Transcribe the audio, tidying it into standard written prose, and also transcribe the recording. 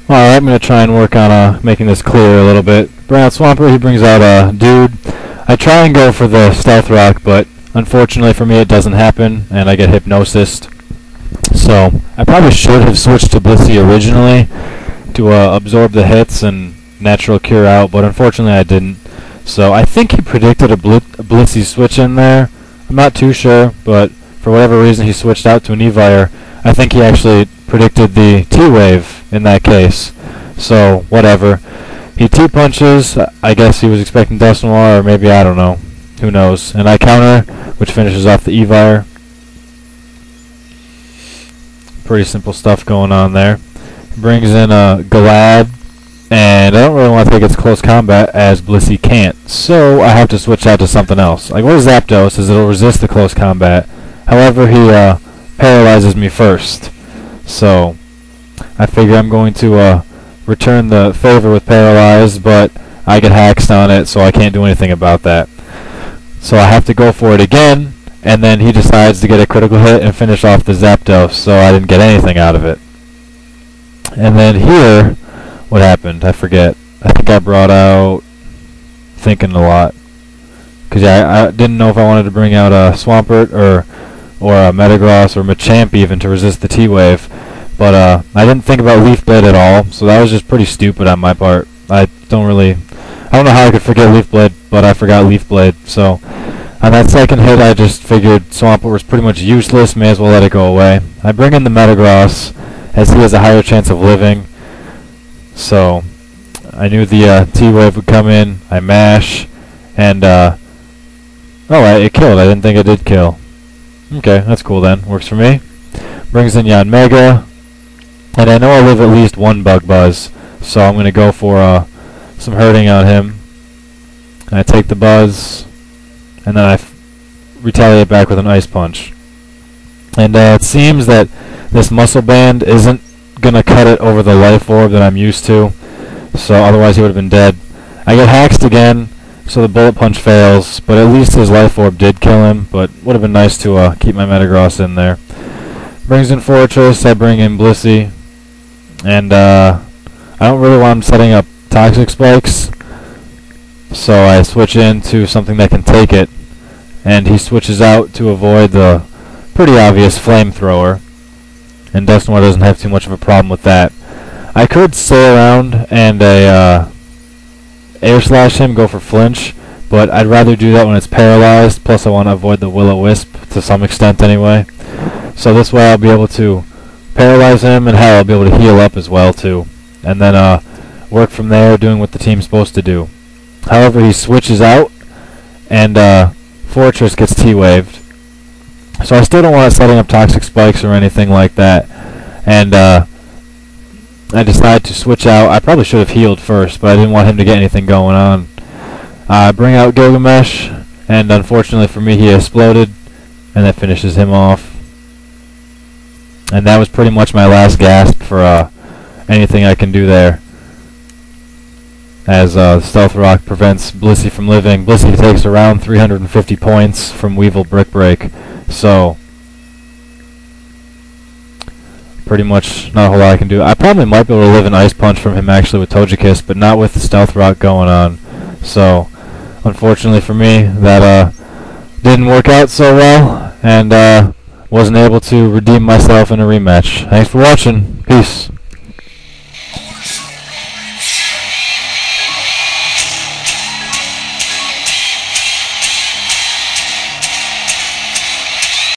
Alright, I'm going to try and work on making this clear a little bit. Bring out Swampert, he brings out Dude. I try and go for the Stealth Rock, but unfortunately for me it doesn't happen, and I get Hypnosised. So, I probably should have switched to Blissey originally to absorb the hits and Natural Cure out, but unfortunately I didn't. So, I think he predicted a Blissey switch in there. I'm not too sure, but for whatever reason he switched out to an Evire. I think he actually predicted the T-Wave in that case. So, whatever. He T-punches. I guess he was expecting Dusknoir, or maybe, I don't know. Who knows. And I counter, which finishes off the Evire. Pretty simple stuff going on there. Brings in Galad, and I don't really want to take its close combat as Blissey can't. So, I have to switch out to something else. Like, what is Zapdos? Is it'll resist the close combat. However, he paralyzes me first. So, I figure I'm going to return the favor with Paralyze, but I get haxed on it, so I can't do anything about that. So I have to go for it again, and then he decides to get a critical hit and finish off the Zapdos, so I didn't get anything out of it. And then here, what happened? I forget. I think I brought out Thinking a Lot. Because I didn't know if I wanted to bring out a Swampert or a Metagross or Machamp even to resist the T-Wave. But I didn't think about Leaf Blade at all, so that was just pretty stupid on my part. I don't know how I could forget Leaf Blade, but I forgot Leaf Blade. So on that second hit, I just figured Swampert was pretty much useless, may as well let it go away. I bring in the Metagross, as he has a higher chance of living. So I knew the T-Wave would come in. I mash, and oh, it killed. I didn't think it did kill. Okay, that's cool then. Works for me. Brings in Yanmega. And I know I live at least one Bug Buzz, so I'm going to go for some hurting on him. And I take the Buzz, and then I retaliate back with an Ice Punch. And it seems that this Muscle Band isn't going to cut it over the Life Orb that I'm used to, so otherwise he would have been dead. I get haxed again, so the Bullet Punch fails, but at least his Life Orb did kill him, but would have been nice to keep my Metagross in there. Brings in Fortress, I bring in Blissey. And I don't really want him setting up Toxic Spikes, so I switch into something that can take it, and he switches out to avoid the pretty obvious Flamethrower, and Dusknoir doesn't have too much of a problem with that. I could stay around and Air Slash him, go for Flinch, but I'd rather do that when it's paralyzed, plus I want to avoid the Will-O-Wisp to some extent anyway. So this way I'll be able to paralyze him, and hell, I'll be able to heal up as well too, and then work from there, doing what the team's supposed to do. However, he switches out, and Fortress gets T-Waved, so I still don't want it setting up Toxic Spikes or anything like that. And I decided to switch out. I probably should have healed first, but I didn't want him to get anything going on. I bring out Gilgamesh, and unfortunately for me, he exploded, and that finishes him off. And that was pretty much my last gasp for anything I can do there, as Stealth Rock prevents Blissey from living. Blissey takes around 350 points from Weevil Brick Break, so pretty much not a whole lot I can do. I probably might be able to live an Ice Punch from him actually with Togekiss, but not with the Stealth Rock going on. So unfortunately for me, that didn't work out so well, and wasn't able to redeem myself in a rematch. Thanks for watching. Peace.